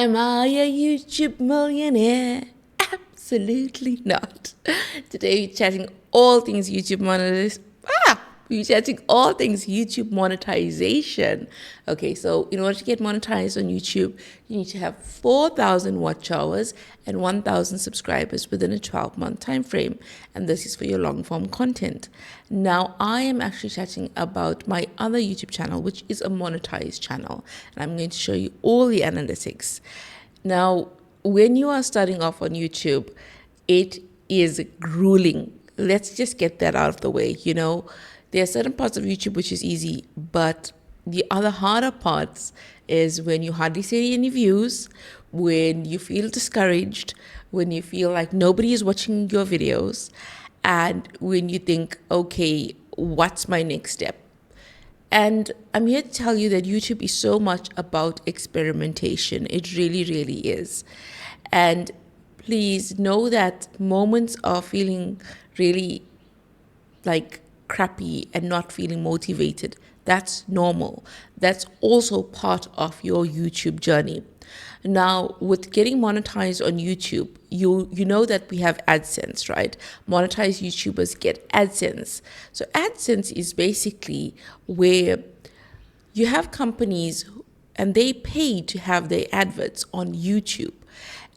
Am I a YouTube millionaire? Absolutely not. Today we're chatting all things YouTube monetization. We're chatting all things YouTube monetization. Okay, so in order to get monetized on YouTube, you need to have 4,000 watch hours and 1,000 subscribers within a 12-month time frame. And this is for your long form content. Now, I am actually chatting about my other YouTube channel, which is a monetized channel. And I'm going to show you all the analytics. Now, when you are starting off on YouTube, it is grueling. Let's just get that out of the way. There are certain parts of YouTube which is easy, but the other harder parts is when you hardly see any views, when you feel discouraged, when you feel like nobody is watching your videos, and when you think, okay, what's my next step? And I'm here to tell you that YouTube is so much about experimentation. It really, really is. And please know that moments of feeling really like crappy and not feeling motivated, that's normal. That's also part of your YouTube journey. Now, with getting monetized on YouTube, you know that we have AdSense, right? Monetized YouTubers get AdSense. So AdSense is basically where you have companies and they pay to have their adverts on YouTube.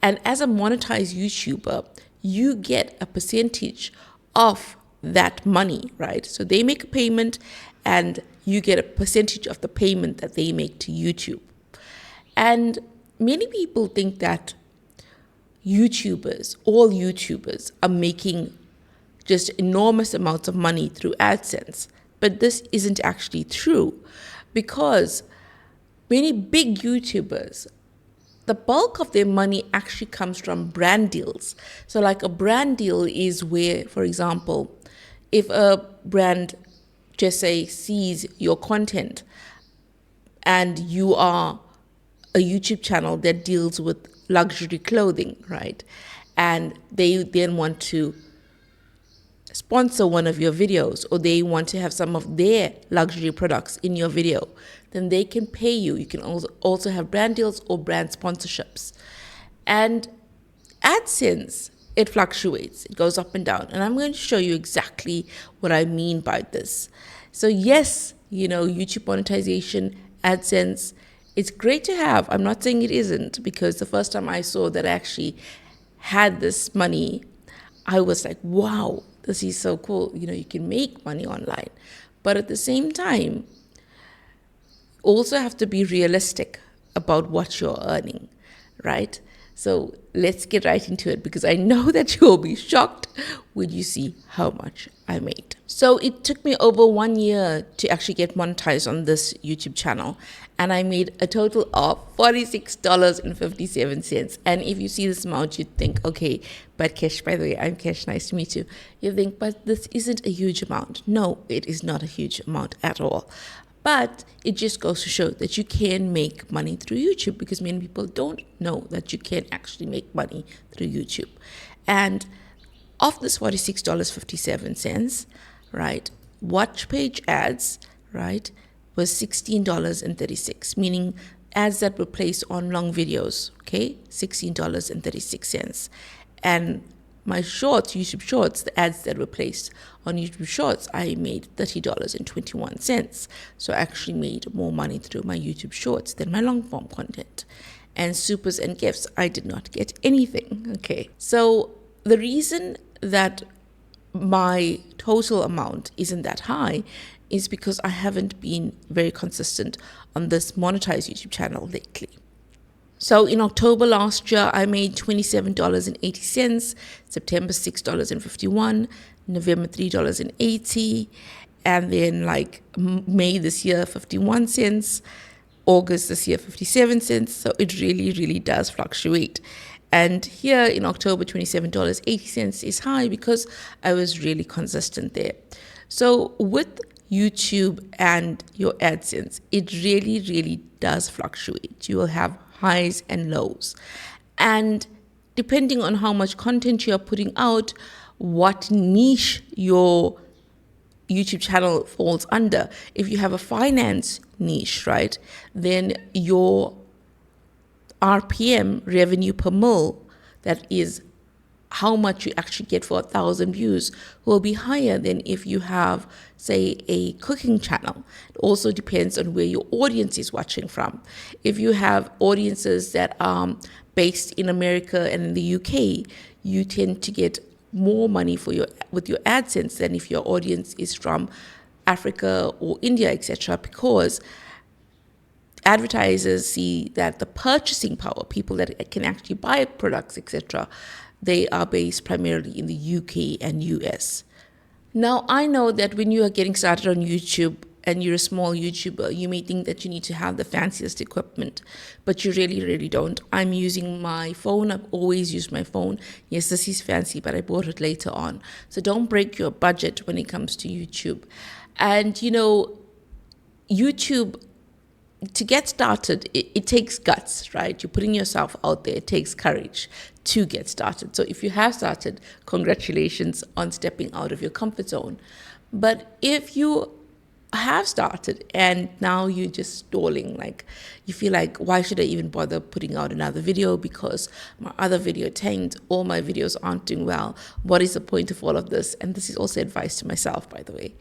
And as a monetized YouTuber, you get a percentage of that money, right? So they make a payment and you get a percentage of the payment that they make to YouTube. And many people think that all YouTubers are making just enormous amounts of money through AdSense. But this isn't actually true, because many big YouTubers, the bulk of their money actually comes from brand deals. So like a brand deal is where, for example, if a brand, just say, sees your content and you are a YouTube channel that deals with luxury clothing, right? And they then want to sponsor one of your videos, or they want to have some of their luxury products in your video, then they can pay you. You can also have brand deals or brand sponsorships. And AdSense, it fluctuates. It goes up and down. And I'm going to show you exactly what I mean by this. So yes, YouTube monetization, AdSense, it's great to have. I'm not saying it isn't, because the first time I saw that I actually had this money, I was like, wow, this is so cool. You can make money online. But at the same time, also have to be realistic about what you're earning, right? So let's get right into it, because I know that you'll be shocked when you see how much I made. So it took me over 1 year to actually get monetized on this YouTube channel, and I made a total of $46.57. And if you see this amount, you'd think, okay, but Kesh, by the way, I'm Kesh, nice to meet you. You think, but this isn't a huge amount. No, it is not a huge amount at all. But it just goes to show that you can make money through YouTube, because many people don't know that you can actually make money through YouTube. And of this $46.57, right, watch page ads, right, was $16.36, meaning ads that were placed on long videos, okay, $16.36. And my shorts, YouTube Shorts, the ads that were placed on YouTube Shorts, I made $30.21. So I actually made more money through my YouTube Shorts than my long form content. And supers and gifts, I did not get anything. Okay. So the reason that my total amount isn't that high is because I haven't been very consistent on this monetized YouTube channel lately. So in October last year, I made $27.80, September $6.51, November $3.80, and then like May this year, 51 cents, August this year, 57 cents. So it really, really does fluctuate. And here in October, $27.80 is high because I was really consistent there. So with YouTube and your AdSense, it really, really does fluctuate. You will have highs and lows. And depending on how much content you are putting out, what niche your YouTube channel falls under. If you have a finance niche, right, then your RPM, revenue per mil, that is how much you actually get for 1,000 views, will be higher than if you have, say, a cooking channel. It also depends on where your audience is watching from. If you have audiences that are based in America and in the UK, you tend to get more money with your AdSense than if your audience is from Africa or India, etc., because advertisers see that the purchasing power, people that can actually buy products, etc., they are based primarily in the UK and US. Now, I know that when you are getting started on YouTube and you're a small YouTuber, you may think that you need to have the fanciest equipment, but you really, really don't. I'm using my phone. I've always used my phone. Yes, this is fancy, but I bought it later on. So don't break your budget when it comes to YouTube. And, YouTube, to get started, it takes guts, right? You're putting yourself out there. It takes courage to get started. So if you have started, congratulations on stepping out of your comfort zone. But if you have started and now you're just stalling, like you feel like, why should I even bother putting out another video because my other video tanked, all my videos aren't doing well, what is the point of all of this? And this is also advice to myself, by the way.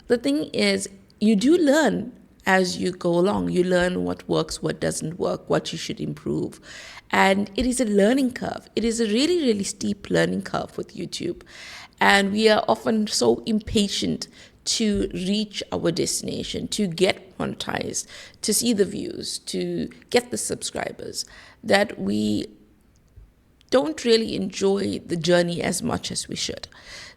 The thing is, you do learn as you go along. You learn what works, what doesn't work, what you should improve. And it is a learning curve. It is a really, really steep learning curve with YouTube. And we are often so impatient to reach our destination, to get monetized, to see the views, to get the subscribers, that we don't really enjoy the journey as much as we should.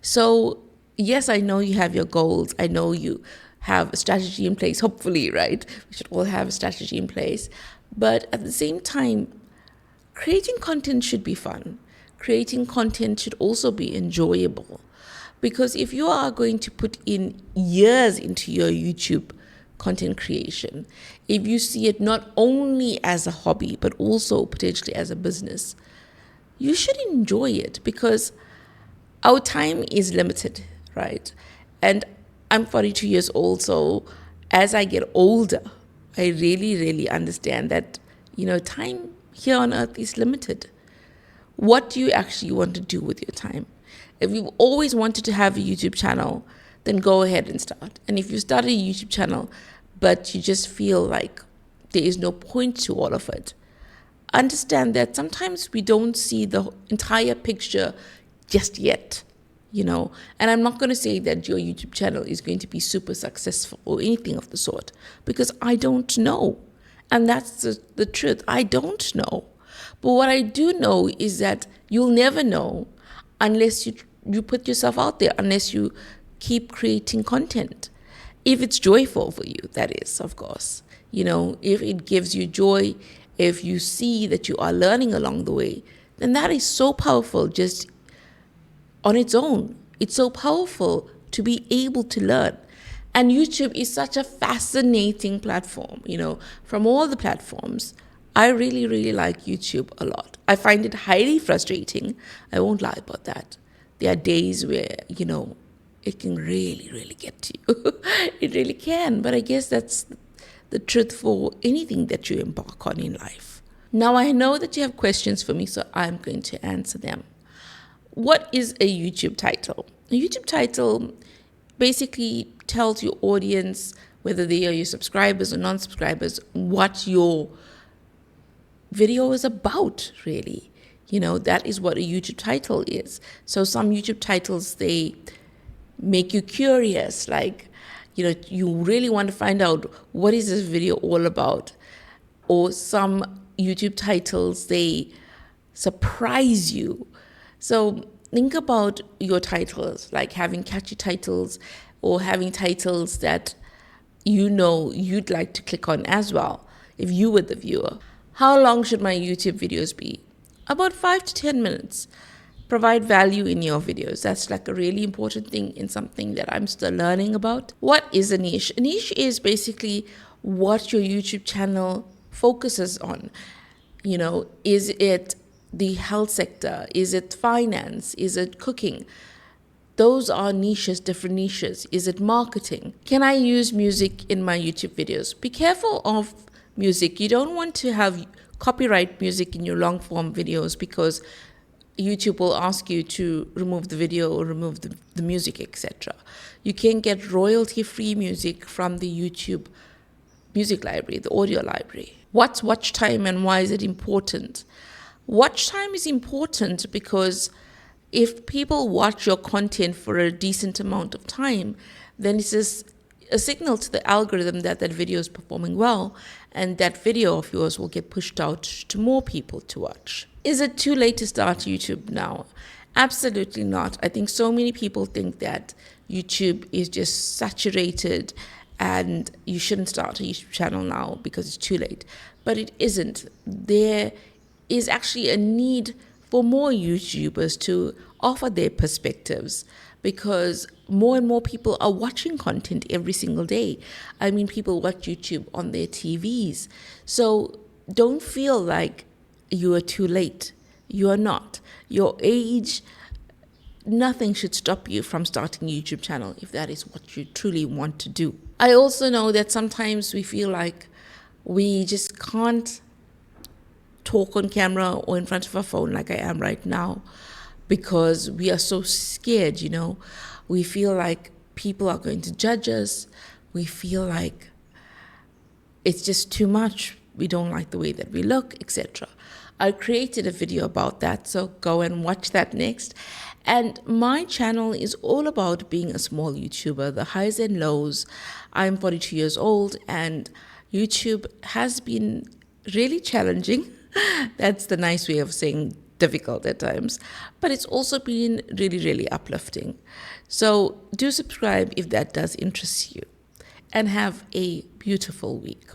So yes, I know you have your goals. I know you have a strategy in place, hopefully, right? We should all have a strategy in place. But at the same time, creating content should be fun. Creating content should also be enjoyable. Because if you are going to put in years into your YouTube content creation, if you see it not only as a hobby, but also potentially as a business, you should enjoy it, because our time is limited, right? And I'm 42 years old, so as I get older, I really, really understand that, time here on earth is limited. What do you actually want to do with your time? If you've always wanted to have a YouTube channel, then go ahead and start. And if you start a YouTube channel, but you just feel like there is no point to all of it, understand that sometimes we don't see the entire picture just yet. And I'm not going to say that your YouTube channel is going to be super successful or anything of the sort, because I don't know. And that's the truth. I don't know. But what I do know is that you'll never know unless you put yourself out there, unless you keep creating content. If it's joyful for you, that is, of course. If it gives you joy, if you see that you are learning along the way, then that is so powerful just on its own. It's so powerful to be able to learn. And YouTube is such a fascinating platform. From all the platforms, I really, really like YouTube a lot. I find it highly frustrating. I won't lie about that. There are days where, it can really, really get to you. It really can. But I guess that's the truth for anything that you embark on in life. Now, I know that you have questions for me, so I'm going to answer them. What is a YouTube title? A YouTube title basically tells your audience, whether they are your subscribers or non-subscribers, what your video is about, really. That is what a YouTube title is. So some YouTube titles, they make you curious, like, you really want to find out, what is this video all about? Or some YouTube titles, they surprise you. So think about your titles, like having catchy titles or having titles that you'd like to click on as well, if you were the viewer. How long should my YouTube videos be? About 5 to 10 minutes. Provide value in your videos. That's like a really important thing in something that I'm still learning about. What is a niche? A niche is basically what your YouTube channel focuses on. Is it the health sector? Is it finance? Is it cooking? Those are niches, different niches. Is it marketing? Can I use music in my YouTube videos? Be careful of music. You don't want to have copyright music in your long form videos because YouTube will ask you to remove the video or remove the music, etc. You can get royalty-free music from the YouTube music library, the audio library. What's watch time and why is it important? Watch time is important because if people watch your content for a decent amount of time, then it's just a signal to the algorithm that that video is performing well, and that video of yours will get pushed out to more people to watch. Is it too late to start YouTube now? Absolutely not. I think so many people think that YouTube is just saturated and you shouldn't start a YouTube channel now because it's too late. But it isn't. There is actually a need for more YouTubers to offer their perspectives because more and more people are watching content every single day. I mean, people watch YouTube on their TVs. So don't feel like you are too late. You are not. Your age, nothing should stop you from starting a YouTube channel if that is what you truly want to do. I also know that sometimes we feel like we just can't talk on camera or in front of a phone like I am right now because we are so scared, you know. We feel like people are going to judge us. We feel like it's just too much. We don't like the way that we look, etc. I created a video about that, so go and watch that next. And my channel is all about being a small YouTuber, the highs and lows. I'm 42 years old and YouTube has been really challenging. That's the nice way of saying difficult at times, but it's also been really, really uplifting. So do subscribe if that does interest you, and have a beautiful week.